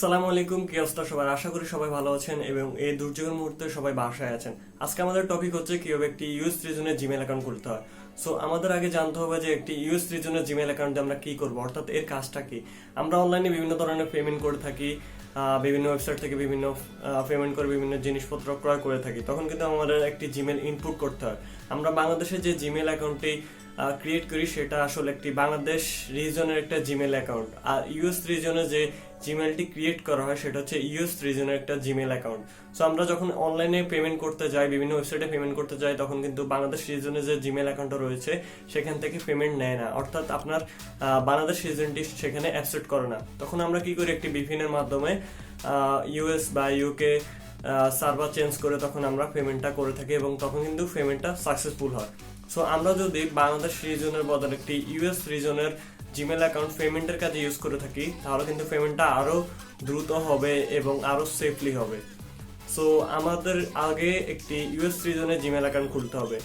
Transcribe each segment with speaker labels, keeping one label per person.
Speaker 1: আসসালামু আলাইকুম, কি অবস্থা সবার? আশা করি সবাই ভালো আছেন এবং এই দুর্যোগের মুহূর্তে সবাই বাসায় আছেন। আজকে আমাদের টপিক হচ্ছে কিভাবে একটি ইউএস রিজনের জিমেল অ্যাকাউন্ট খুলতে হয়। সো আমাদের আগে জানতে হবে যে একটি ইউএস রিজনের জিমেল অ্যাকাউন্টে আমরা কি করব, অর্থাৎ এর কাজটা কি। আমরা অনলাইনে বিভিন্ন ধরনের পেমেন্ট করে থাকি, বিভিন্ন ওয়েবসাইট থেকে বিভিন্ন পেমেন্ট করে বিভিন্ন জিনিসপত্র ক্রয় করে থাকি। তখন কিন্তু আমাদের একটি জিমেল ইনপুট করতে হয়। আমরা বাংলাদেশে যে জিমেল অ্যাকাউন্টটি ক্রিয়েট করি সেটা আসলে একটি বাংলাদেশ রিজনের একটা জিমেল অ্যাকাউন্ট, আর ইউএস রিজনে যে জিমেলটি ক্রিয়েট করা হয় সেটা হচ্ছে ইউএস রিজনের একটা জিমেল অ্যাকাউন্ট। সো আমরা যখন অনলাইনে পেমেন্ট করতে যাই, বিভিন্ন ওয়েবসাইটে পেমেন্ট করতে যাই, তখন কিন্তু বাংলাদেশ রিজনে যে জিমেল অ্যাকাউন্টটা রয়েছে সেখান থেকে পেমেন্ট নেয় না, অর্থাৎ আপনার বাংলাদেশ রিজনটি সেখানে অ্যাকসেপ্ট করে না। তখন আমরা কি করি, একটি ভিপিএনের মাধ্যমে ইউএস বা ইউকে সার্ভার চেঞ্জ করে তখন আমরা পেমেন্টটা করে থাকি এবং তখন কিন্তু পেমেন্টটা সাকসেসফুল হয়। সো আমরা যদি বাংলাদেশ রিজনের বদলে একটি ইউএস রিজনের জিমেল অ্যাকাউন্ট পেমেন্টের কাজে ইউজ করে থাকি, তাহলে কিন্তু পেমেন্টটা আরও দ্রুত হবে এবং আরও সেফলি হবে। সো আমাদের আগে একটি ইউএস রিজনের জিমেল অ্যাকাউন্ট খুলতে হবে।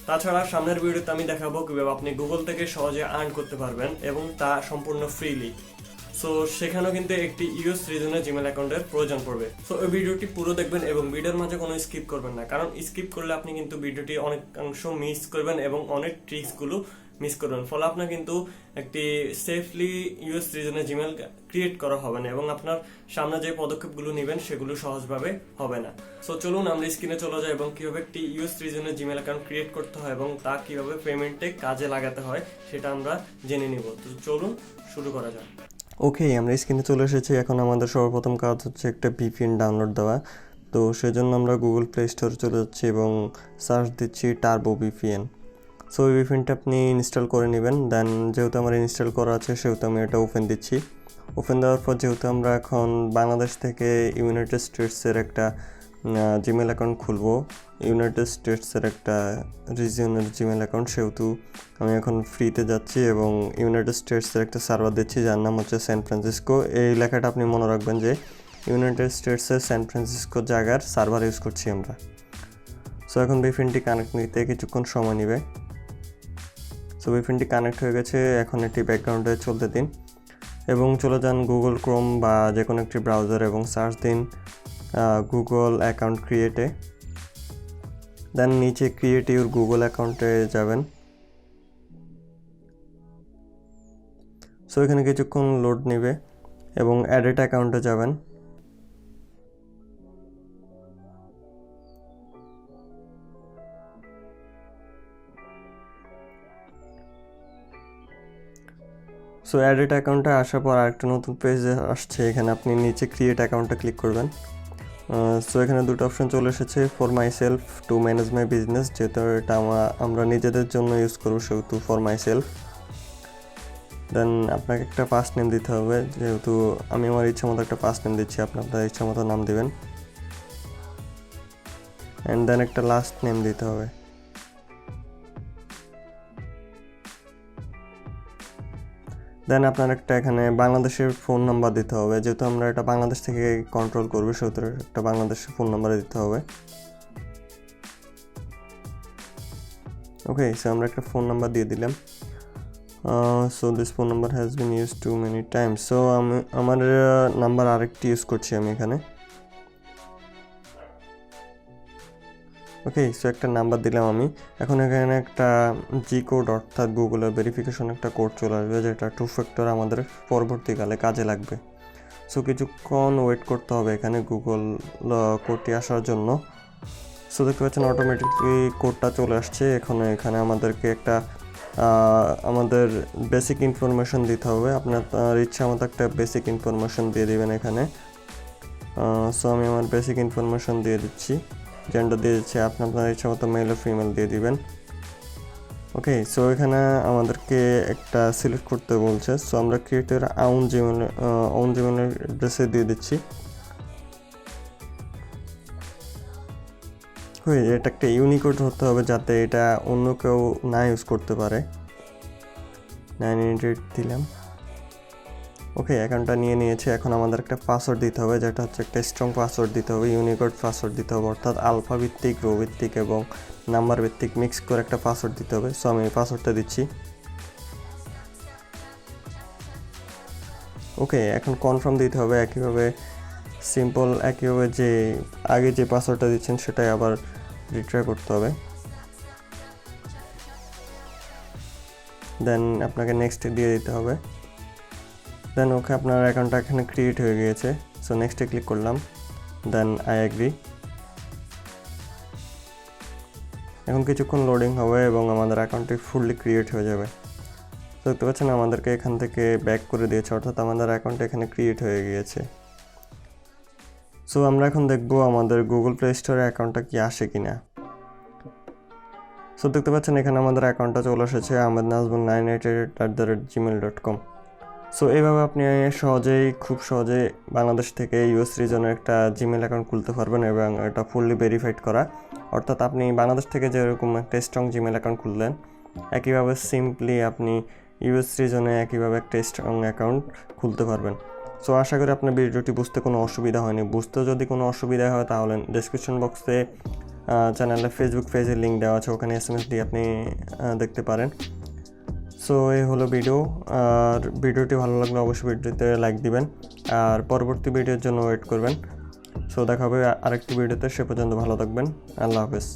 Speaker 1: তাছাড়া সামনের ভিডিওতে আমি দেখাবো কিভাবে আপনি গুগল থেকে সহজে আর্ন করতে পারবেন এবং তা সম্পূর্ণ ফ্রিলি। সো সেখানেও কিন্তু একটি ইউএস রিজনের জিমেল অ্যাকাউন্টের প্রয়োজন পড়বে। সো এই ভিডিওটি পুরো দেখবেন এবং ভিডিওর মাঝে কোনো স্কিপ করবেন না, কারণ স্কিপ করলে আপনি কিন্তু ভিডিওটি অনেকাংশ মিস করবেন এবং অনেক ট্রিক্সগুলো মিস করবেন। ফলে আপনার কিন্তু একটি সেফলি ইউএস রিজনের জিমেল ক্রিয়েট করা হবে না এবং আপনার সামনে যে পদক্ষেপগুলো নেবেন সেগুলো সহজভাবে হবে না। সো চলুন আমরা স্ক্রিনে চলে যাই এবং কিভাবে একটি ইউএস রিজনের জিমেল অ্যাকাউন্ট ক্রিয়েট করতে হয় এবং তা কিভাবে পেমেন্টে কাজে লাগাতে হয় সেটা আমরা জেনে নিব। তো চলুন শুরু করা যাক।
Speaker 2: ওকে, আমরা স্ক্রিনে চলে এসেছি। এখন আমাদের সর্বপ্রথম কাজ হচ্ছে একটা ভিপিএন ডাউনলোড দেওয়া। তো সেজন্য আমরা গুগল প্লে স্টোরে চলে যাচ্ছি এবং সার্চ দিচ্ছি টার্বো ভিপিএন। সো এই ভিপিএনটা আপনি ইনস্টল করে নেবেন। দেন যেহেতু আমার ইনস্টল করা আছে সেহেতু আমি এটা ওপেন দিচ্ছি। ওপেন দেওয়ার পর যেহেতু আমরা এখন বাংলাদেশ থেকে ইউনাইটেড স্টেটসের একটা জিমেল অ্যাকাউন্ট খুলবো, ইউনাইটেড স্টেটসের একটা রিজিয়নের জিমেল অ্যাকাউন্ট, সেহেতু আমি এখন ফ্রিতে যাচ্ছি এবং ইউনাইটেড স্টেটসের একটা সার্ভার দিচ্ছি যার নাম হচ্ছে স্যান ফ্রান্সিসকো। এই লেখাটা আপনি মনে রাখবেন যে ইউনাইটেড স্টেটসের স্যান ফ্রান্সিসকো জায়গার সার্ভার ইউজ করছি আমরা। সো এখন ভিপিএনটি কানেক্ট নিতে কিছুক্ষণ সময় নেবে। সো ভিপিএনটি কানেক্ট হয়ে গেছে, এখন এটি ব্যাকগ্রাউন্ডে চলতে দিন এবং চলে যান গুগল ক্রোম বা যে কোনো একটি ব্রাউজার এবং সার্চ দিন গুগল অ্যাকাউন্ট ক্রিয়েটে। দেন নিচে ক্রিয়েট ইউর গুগল অ্যাকাউন্টে যাবেন। সো এখানে কিছুক্ষণ লোড নেবে এবং অ্যাডেড অ্যাকাউন্টে যাবেন। সো অ্যাডেড অ্যাকাউন্টে আসার পর আরেকটা নতুন পেজ আসছে, এখানে আপনি নিচে ক্রিয়েট অ্যাকাউন্টে ক্লিক করবেন। সো এখানে দুটো অপশন চলে এসেছে, for my self, to manage my business. যেহেতু এটা আমরা নিজেদের জন্য ইউজ করবো সেহেতু ফর মাই সেলফ। দেন আপনাকে একটা ফার্স্ট নেম দিতে হবে, যেহেতু আমি আমার ইচ্ছা মতো একটা ফার্স্ট নেম দিচ্ছি, আপনি আপনার ইচ্ছা মতো নাম দেবেন। অ্যান্ড দেন একটা লাস্ট নেম দিতে হবে। দেন আপনার একটা এখানে বাংলাদেশের ফোন নাম্বার দিতে হবে, যেহেতু আমরা এটা বাংলাদেশ থেকে কন্ট্রোল করবো সেহেতু একটা বাংলাদেশের ফোন নাম্বার দিতে হবে। ওকে, সো আমরা একটা ফোন নাম্বার দিয়ে দিলাম। So this phone number has been use to many Times. So আমি আমার নাম্বার আরেকটি ইউজ করছি আমি এখানে। ওকে, সো একটা নাম্বার দিলাম আমি। এখন এখানে একটা জি কোড অর্থাৎ গুগলের ভেরিফিকেশন একটা কোড চলে আসবে, যেটা 2 ফ্যাক্টর আমাদের পরবর্তীকালে কাজে লাগবে। সো কিছুক্ষণ ওয়েট করতে হবে এখানে গুগল কোডটি আসার জন্য। সো দেখতে পাচ্ছেন অটোমেটিকলি কোডটা চলে আসছে। এখানে আমাদেরকে একটা আমাদের বেসিক ইনফরমেশন দিতে হবে। আপনার ইচ্ছা মতো একটা বেসিক ইনফরমেশন দিয়ে দেবেন এখানে। সো আমি আমার বেসিক ইনফরমেশন দিয়ে দিচ্ছি, জেন্ডার দিয়ে দিচ্ছি, আপনার ইচ্ছা মতো মেল ও ফিমেল দিয়ে দিবেন। ওকে, সো এখানে আমাদেরকে একটা সিলেক্ট করতে বলছে। সো আমরা ক্রিয়েটের ওন জিমেল অ্যাড্রেসে দিয়ে দিচ্ছি। এটা একটা ইউনিকোড হতে হবে যাতে এটা অন্য কেউ না ইউজ করতে পারে। 988 দিলাম। ওকে, অ্যাকাউন্টটা নিয়েছে। এখন আমাদের একটা পাসওয়ার্ড দিতে হবে, যেটা হচ্ছে একটা স্ট্রং পাসওয়ার্ড দিতে হবে, ইউনিকোড পাসওয়ার্ড দিতে হবে, অর্থাৎ আলফা ভিত্তিক, রো ভিত্তিক এবং নাম্বার ভিত্তিক মিক্স করে একটা পাসওয়ার্ড দিতে হবে। সো আমি এই পাসওয়ার্ডটা দিচ্ছি। ওকে, এখন কনফার্ম দিতে হবে। একইভাবে যে আগে যে পাসওয়ার্ডটা দিচ্ছেন সেটাই আবার রিট্রাই করতে হবে। দেন আপনাকে নেক্সট দিয়ে দিতে হবে। দেন ওকে, আপনার অ্যাকাউন্টটা এখানে ক্রিয়েট হয়ে গিয়েছে। সো নেক্সটে ক্লিক করলাম, দেন আই অ্যাগ্রি। এখন কিছুক্ষণ লোডিং হবে এবং আমাদের অ্যাকাউন্টটি ফুললি ক্রিয়েট হয়ে যাবে। তো দেখতে পাচ্ছেন আমাদেরকে এখান থেকে ব্যাক করে দিয়েছে, অর্থাৎ আমাদের অ্যাকাউন্ট এখানে ক্রিয়েট হয়ে গিয়েছে। সো আমরা এখন দেখব আমাদের গুগল প্লে স্টোরে অ্যাকাউন্টটা কি আসে কিনা। সো দেখতে পাচ্ছেন এখানে আমাদের অ্যাকাউন্টটা চলে এসেছে ahmednazmul988@gmail.com। সো এইভাবে আপনি খুব সহজেই বাংলাদেশ থেকে ইউএস রিজনের একটা জিমেল অ্যাকাউন্ট খুলতে পারবেন এবং এটা ফুললি ভেরিফাইড করা। অর্থাৎ আপনি বাংলাদেশ থেকে যেরকম একটা স্ট্রং জিমেল অ্যাকাউন্ট খুললেন, একইভাবে সিম্পলি আপনি ইউএস রিজনে একইভাবে একটা স্ট্রং অ্যাকাউন্ট খুলতে পারবেন। সো আশা করি আপনার ভিডিওটি বুঝতে কোনো অসুবিধা হয়নি। বুঝতে যদি কোনো অসুবিধা হয় তাহলে ডেসক্রিপশন বক্সে চ্যানেলের ফেসবুক পেজের লিঙ্ক দেওয়া আছে, ওখানে SMS দিয়ে আপনি দেখতে পারেন। সো এই হলো ভিডিও। আর ভিডিওটি ভালো লাগলে অবশ্যই ভিডিওতে লাইক দিবেন আর পরবর্তী ভিডিওর জন্য ওয়েট করবেন। সো দেখা হবে আরেকটি ভিডিওতে। সে পর্যন্ত ভালো থাকবেন। আল্লাহ হাফেজ।